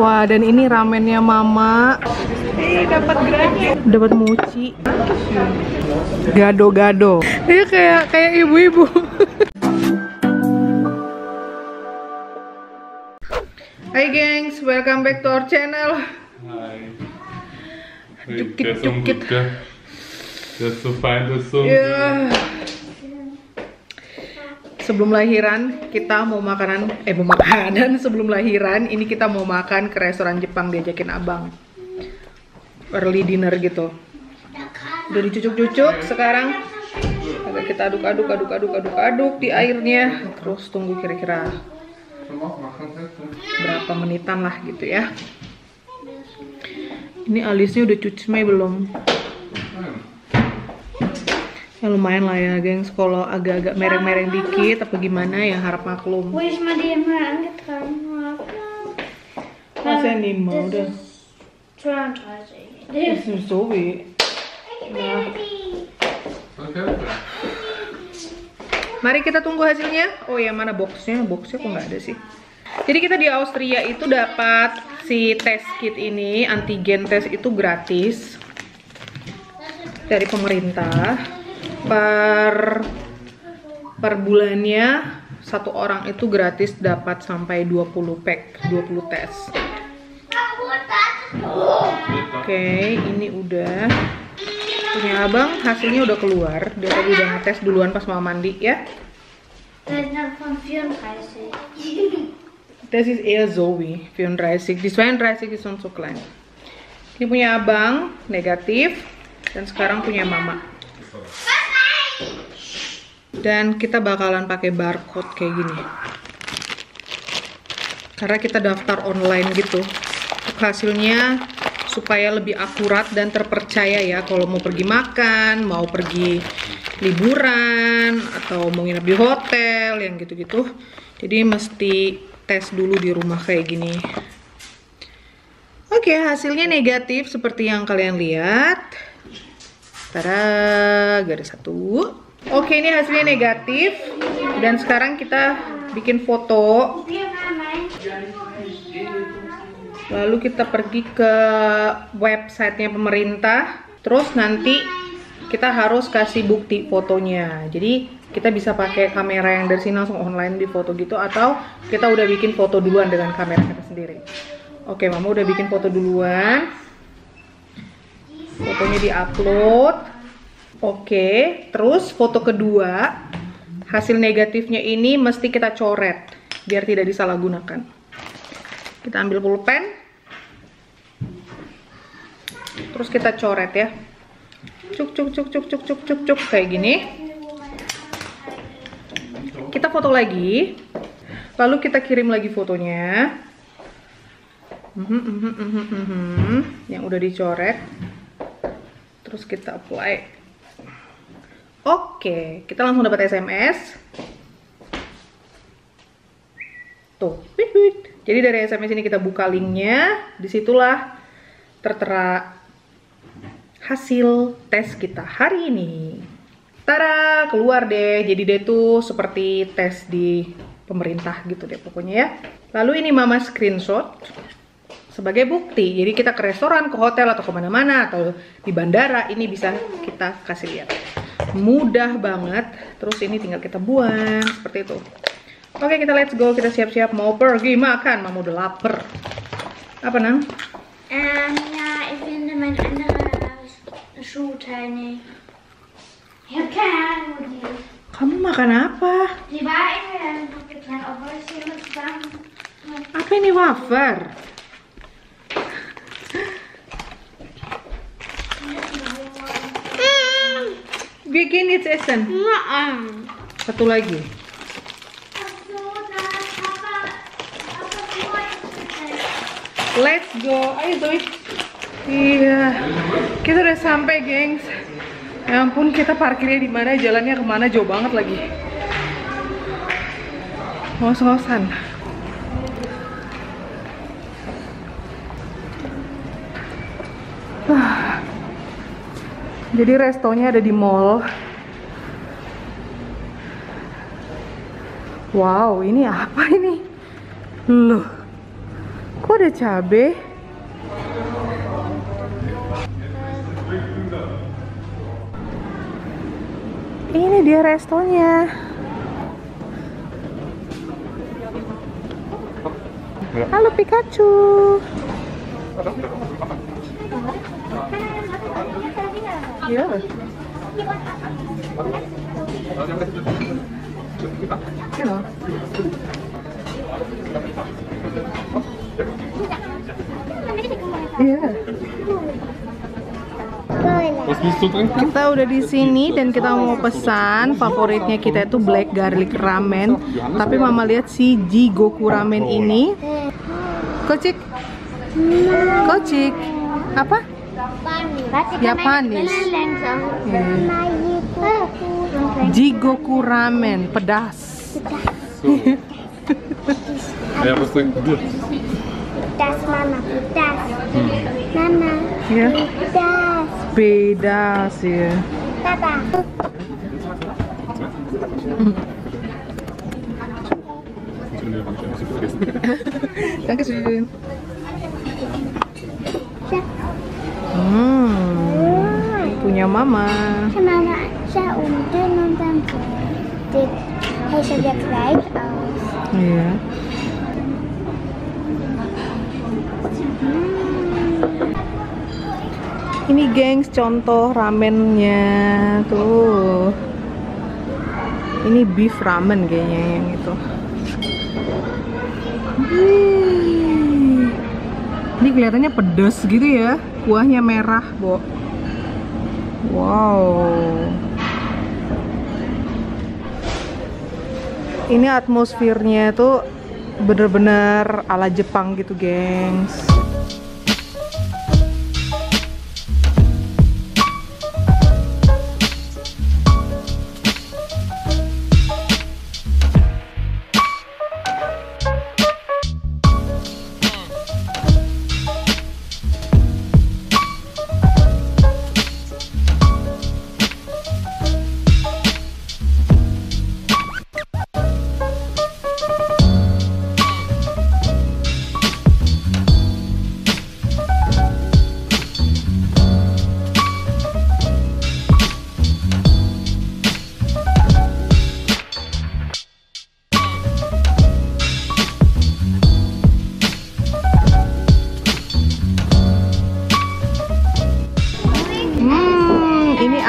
Wah, dan ini ramennya Mama. Dapat gratis. Dapat mochi. Gado-gado. Dia kayak ibu-ibu. Hai gengs, welcome back to our channel. Hi. Jukit. Just to find the song. Yeah. Sebelum lahiran kita mau makanan sebelum lahiran ini kita mau makan ke restoran Jepang, diajakin abang early dinner gitu. Udah dicucuk-cucuk, sekarang agak kita aduk di airnya, terus tunggu kira-kira berapa menitan lah gitu ya. Ini alisnya udah cuci belum? Ya lumayan lah ya gengs, kalau agak-agak mereng-mereng dikit apa gimana ya harap maklum. Masih Nima udah. 32. Das ist so weh. Nah. Mari kita tunggu hasilnya. Oh ya, mana boxnya? Boxnya kok nggak ada sih. Jadi kita di Austria itu dapat si test kit ini, antigen tes itu gratis dari pemerintah. Per bulannya satu orang itu gratis dapat sampai 20 pack, 20 tes. Oke, ini udah punya abang, hasilnya udah keluar. Dia tadi udah ngetes duluan pas mau mandi ya. Das ist eher Zoe, 34. Die 32 ist schon so klein. Ini punya abang, negatif. Dan sekarang punya mama. Dan kita bakalan pakai barcode kayak gini. Karena kita daftar online gitu. Hasilnya supaya lebih akurat dan terpercaya ya, kalau mau pergi makan, mau pergi liburan atau mau nginep di hotel yang gitu-gitu. Jadi mesti tes dulu di rumah kayak gini. Oke, hasilnya negatif seperti yang kalian lihat. Tada, garis satu. Oke, ini hasilnya negatif. Dan sekarang kita bikin foto. Lalu kita pergi ke websitenya pemerintah. Terus nanti kita harus kasih bukti fotonya. Jadi kita bisa pakai kamera yang dari sini langsung online di foto gitu, atau kita udah bikin foto duluan dengan kamera kita sendiri. Oke, Mama udah bikin foto duluan. Fotonya di-upload. Oke, terus foto kedua, hasil negatifnya ini mesti kita coret biar tidak disalahgunakan. Kita ambil pulpen, terus kita coret ya. Cuk kayak gini. Kita foto lagi, lalu kita kirim lagi fotonya. Yang udah dicoret. Terus kita apply. Oke, kita langsung dapat SMS. Tuh, jadi dari SMS ini kita buka linknya, disitulah tertera hasil tes kita hari ini. Tada, keluar deh. Jadi dia tuh seperti tes di pemerintah gitu deh pokoknya ya. Lalu ini Mama screenshot sebagai bukti. Jadi kita ke restoran, ke hotel, atau kemana-mana, atau di bandara, ini bisa kita kasih lihat. Mudah banget. Terus ini tinggal kita buang seperti itu. Oke, kita let's go. Kita siap-siap mau pergi makan. Mama udah lapar. Apa Nang? Ja, ich finde mein anderer Schuhteil nicht. Ich habe keine Ahnung, wo die ist. Kamu makan apa? Die war in der Package, obwohl ich sie immer zusammen. Apa ini wafer? Bikin jetzt essen. Satu lagi. Let's go. Ayo Zoe. Iya. Kita udah sampai, gengs. Ya ampun, kita parkirnya di mana? Jalannya kemana? Jauh banget lagi. Ngos-ngosan. Jadi restonya ada di mall. Wow, ini apa ini? Loh, Kok ada cabe? Ini dia restonya. Halo Pikachu. Ya. Iya. Was willst du trinken? Kita udah di sini dan kita mau pesan. Favoritnya kita itu black garlic ramen. Tapi Mama lihat si Jigoku ramen ini. Kocik. Kocik. Apa? Ya panis. Jigoku ramen pedas. So. Ja, was trinken wir? Das, Mama, das. Mama, Ya. das. Pedas ya. Papa. Dankeschön. Punya Mama. Mama, sehr unten und dann sieht er wieder gleich aus. Iya. Ini gengs contoh ramennya tuh. Ini beef ramen kayaknya yang itu. Ini kelihatannya pedas gitu ya. Kuahnya merah, Bo. Wow. Ini atmosfernya tuh bener-bener ala Jepang gitu, gengs.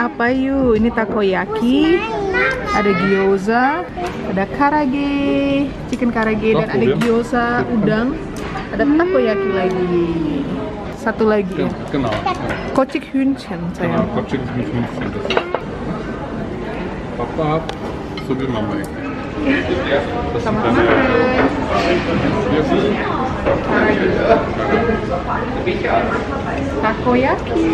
Apa yuk? Ini takoyaki, ada gyoza, ada karage, chicken karage, dan ada gyoza udang, ada takoyaki lagi. Satu lagi ya. Genau. Kocik Hühnchen Genau, sayang. Kotschik mit Hühnchen. Papa, so wie Mama eigentlich. Das sind Sama-sama. Takoyaki.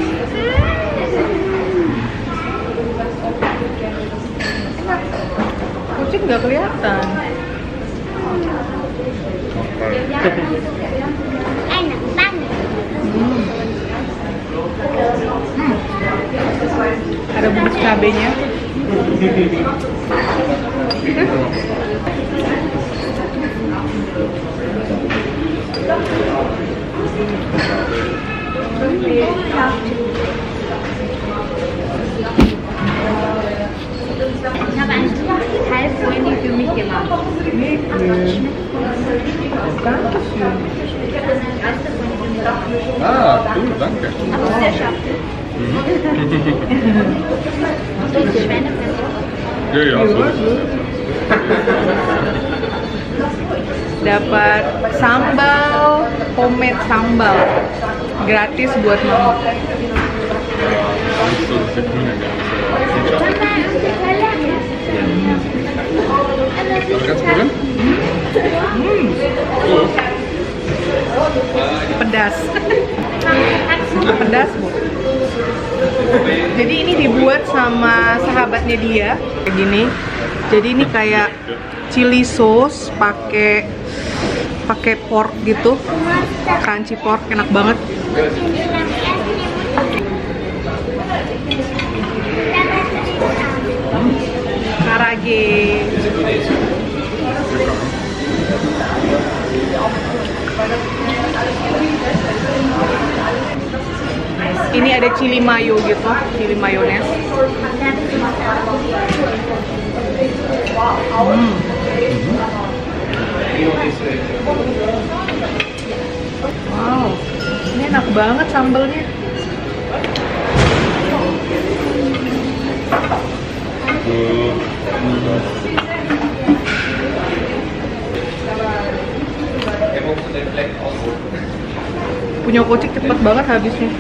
Kucing nggak kelihatan. Enak banget. Ada bubuk cabenya. Ich habe eine Teilfolie für mich gemacht. Dankeschön. Ah, cool, danke. Aber sehr scharf. So ist Schweineversion. Ja, ja, so ist es. Dapat sambal, homemade sambal, gratis buat Mama. Nicht so, dass die Hühner gar nicht so ganz probieren? Oh. Pedas. Pedas, Bu. Jadi ini dibuat sama sahabatnya dia kayak gini. Jadi ini kayak chili sauce pakai pork gitu. Crunchy pork, enak banget. Karage. Ini ada chili mayo gitu, chili mayones. Wow, ini enak banget sambelnya. Punya kocik cepet banget habisnya.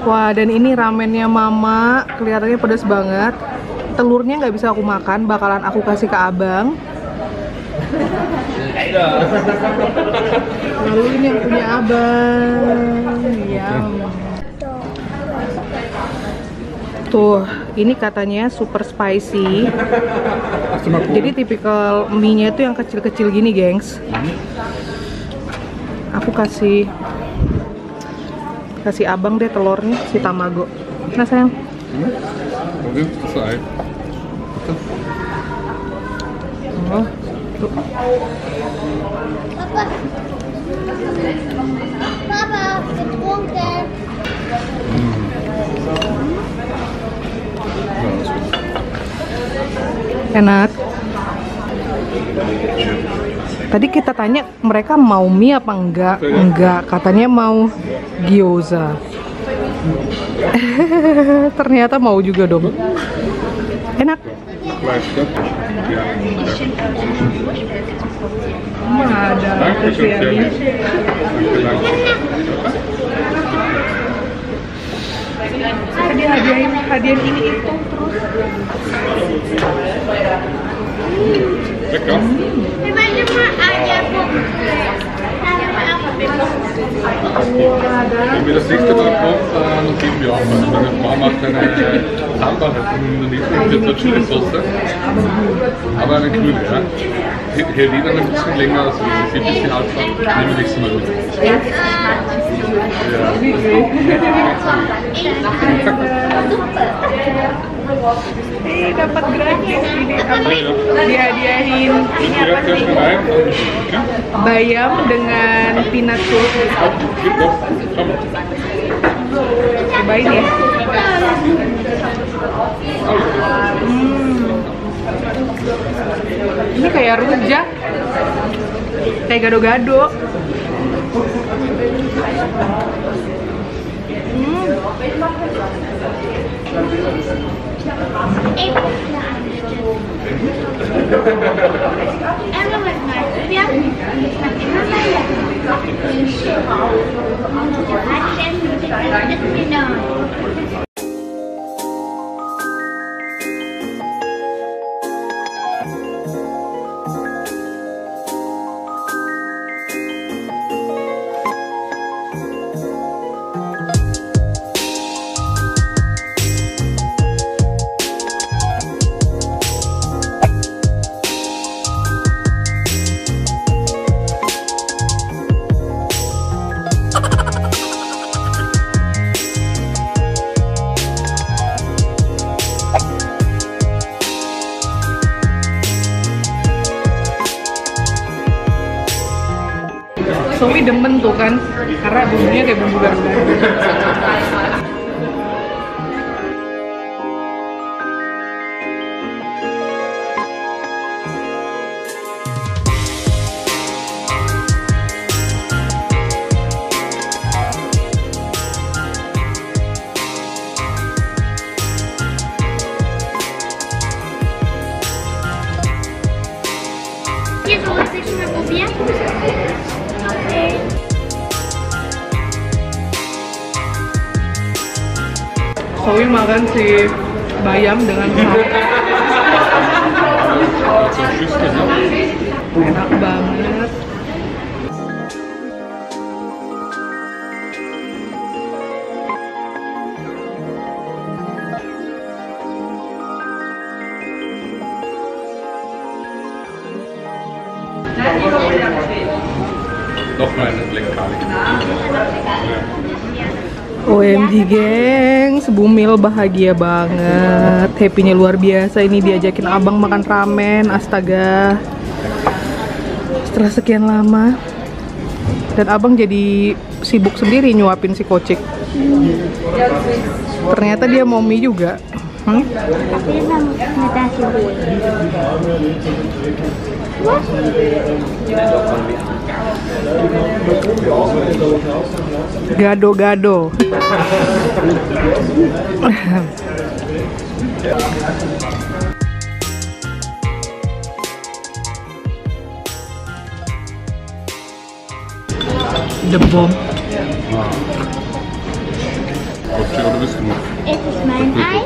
Wah, dan ini ramennya mama kelihatannya pedas banget. Telurnya nggak bisa aku makan, bakalan aku kasih ke abang. Lalu ini yang punya abang. Tuh, ini katanya super spicy. Jadi tipikal mie-nya itu yang kecil-kecil gini, gengs. Aku kasih abang deh telurnya, si tamago. Nah sayang. Oh, tuh. Papa, getrunken. Enak. Tadi kita tanya mereka mau mie apa enggak? Enggak, katanya mau gyoza. Ternyata mau juga dong. Enak. Ada kasihannya. Hadiah ini itu terus. Lecker. Wir wollen mal Eier gucken. Wenn wir das nächste Mal kommen, dann geben wir auch was. Meine Frau macht eine Sambal mit einer Chili-Sauce. Aber eine grüne, ja. Hält jeder ein bisschen länger, also wir sind ein bisschen haltbar. Nehmen wir nächstes Mal mit. Ja. Dapat gratis ini dihadiahin bayam dengan peanut sauce. Cobain ya. Ini kayak rujak, kayak gado-gado. Zoe demen tuh kan, karena bumbunya kayak bumbu Garuda. Hier, du willst nicht mal probieren? Zoe makan si bayam dengan sambal. Enak banget. Noch mal eine Fleckhalle. OMG gengs, Bumil bahagia banget, happy-nya luar biasa ini diajakin abang makan ramen, astaga. Setelah sekian lama, dan abang jadi sibuk sendiri nyuapin si Kocik. Ternyata dia mau mie juga. Gado-gado. The bomb. Kocik oder bist du noch? Es ist mein Ei.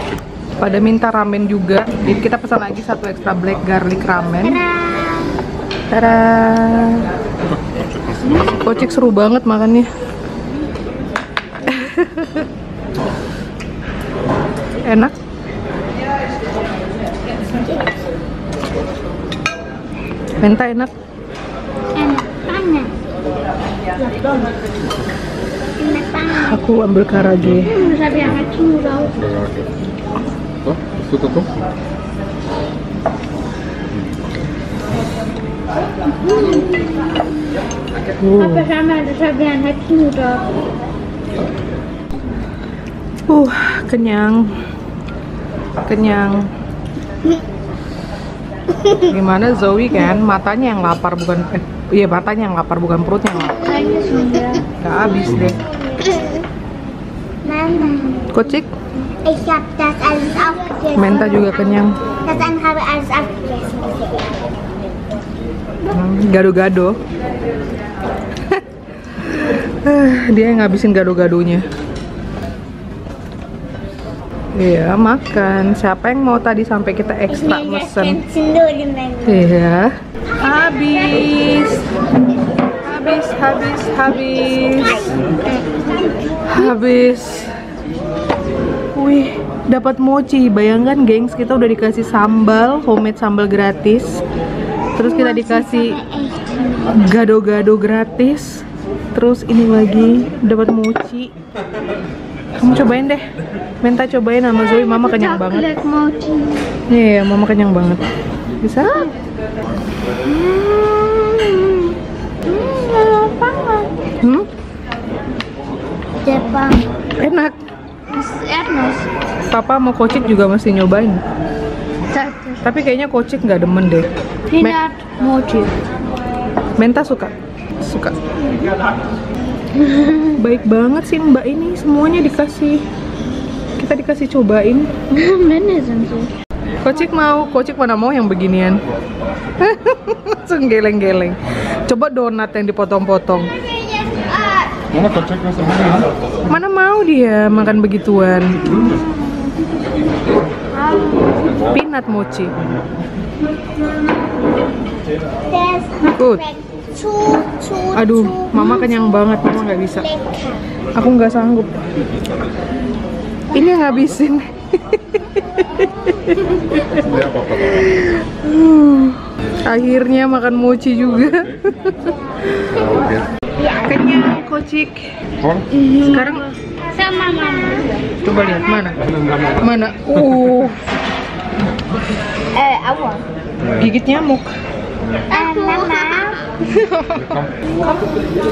Pada minta ramen juga, jadi kita pesan lagi satu extra black garlic ramen. Tada. Kocik seru banget makannya. Enak. Menta enak. Enak banget. Enak banget. Aku ambil karage. Sabi ang aking raw. So, ist das doch? Apa sama sabi ang aking raw. Kenyang. Kenyang. Gimana Zoe kan? Matanya yang lapar bukan iya matanya yang lapar bukan perutnya yang lapar. Gak habis deh. Mama, Kocik, ich hab das alles aufgegessen. Menta juga kenyang. Das andere habe ich alles aufgegessen. Gado-gado. Dia yang ngabisin gado-gadonya. Iya, makan. Siapa yang mau tadi sampai kita ekstra mesen? Iya. Habis. Habis. Wih, dapat mochi. Bayangkan, gengs, kita udah dikasih sambal, homemade sambal gratis. Terus kita dikasih gado-gado gratis. Terus ini lagi dapat mochi. Kamu cobain deh. Menta cobain sama Zoe, mama kenyang banget. Iya, mama kenyang banget. Bisa? Jepang. Enak. Erdnuss. Papa mau Kocik juga mesti nyobain. Tapi kayaknya Kocik nggak demen deh. Peanut mochi. Menta suka. Baik banget sih mbak ini, semuanya dikasih. Kita dikasih cobain. Kocik mau, Kocik mana mau yang beginian. Langsung geleng-geleng. Coba donat yang dipotong-potong. Mana Kocik was am Ende? Mana mau dia makan begituan. Peanut mochi. Good. Aduh, mama kenyang banget, mama nggak bisa. Aku nggak sanggup. Ini yang ngabisin. Akhirnya makan mochi juga. Kenyang Kocik. Sekarang Sama mama. coba lihat mana. Awal. Gigit nyamuk. Mama.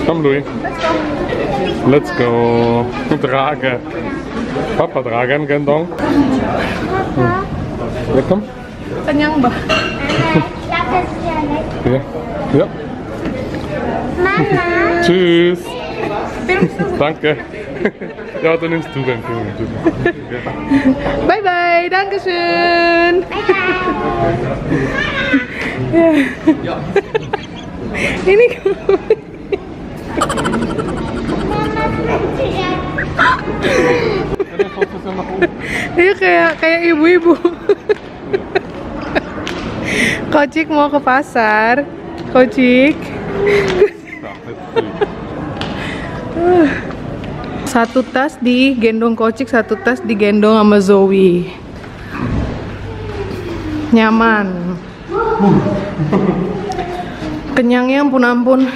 Komm, Louis. Let's go. Tragen. Papa, tragen gendong. Ja, komm. Kenyang bah. Das ist ja lecker. Ja. Mama. Tschüss. Danke. Ja, dann nimmst du beim Film. Bye bye, dankeschön. Ya. Ini dia kayak ibu-ibu. Kocik mau ke pasar. Kocik. Satu tas digendong Kocik, satu tas digendong sama Zoe. Nyaman. Kenyangnya ampun-ampun.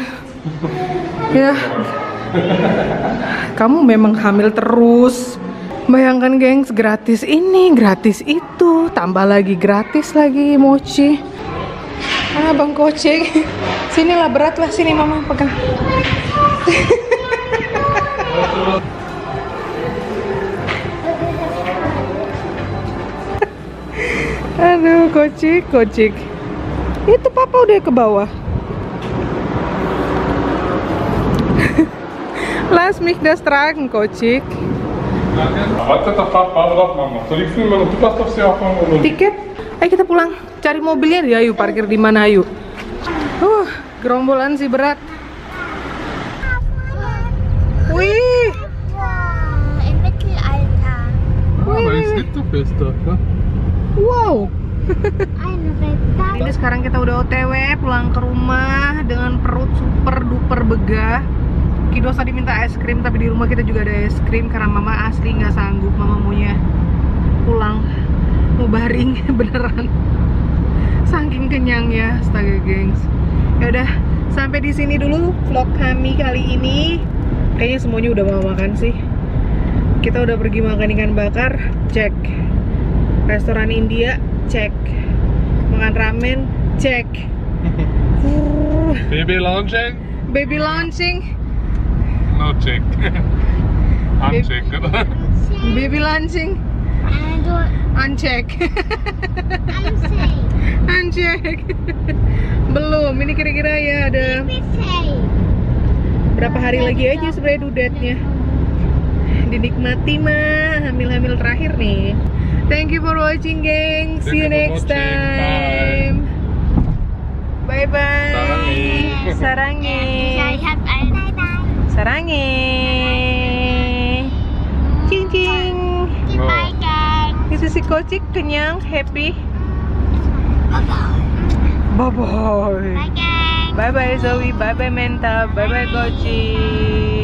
Ya. Kamu memang hamil terus. Bayangkan gengs, gratis ini, gratis itu, tambah lagi gratis lagi mochi. Ah, Bang Kocek. Sinilah, berat lah, sini Mama pegang. Aduh, Kocek. Itu Papa udah ke bawah. Lass mich das tragen, Kocek. Wartet auf Papa, auf Mama. Soll ich filmen und du passt auf sie auf und... Tiket? Ayo kita pulang. Cari mobilnya dia, ayo parkir di mana, ayo. Gerombolan sih berat. Wih. Im Mittelalter. Aber es gibt doch besser, ne? Wow. Eine Welt. Ini sekarang kita udah OTW pulang ke rumah dengan perut super duper begah. Kidos tadi minta es krim, tapi di rumah kita juga ada es krim karena Mama asli nggak sanggup. Mama maunya pulang, mau baring beneran. Saking kenyangnya, astaga gengs. Ya udah, sampai di sini dulu vlog kami kali ini. Kayaknya semuanya udah mau makan sih. Kita udah pergi makan ikan bakar, cek. Restoran India, cek. Makan ramen, cek. Baby launching? Baby launching. No check. Uncheck. Baby launching. Uncheck. Uncheck. Belum. Ini kira-kira ya ada berapa hari lagi aja sebenarnya due date-nya. Dinikmati mah hamil-hamil terakhir nih. Thank you for watching, gang. See you next time. Bye bye. Sarangi. Sarangi. Cing cing. Bye, gang. Itu si Kocek kenyang, happy. Bye bye. Bye, gang. Bye bye Zoe, bye bye Menta, bye bye Kocek.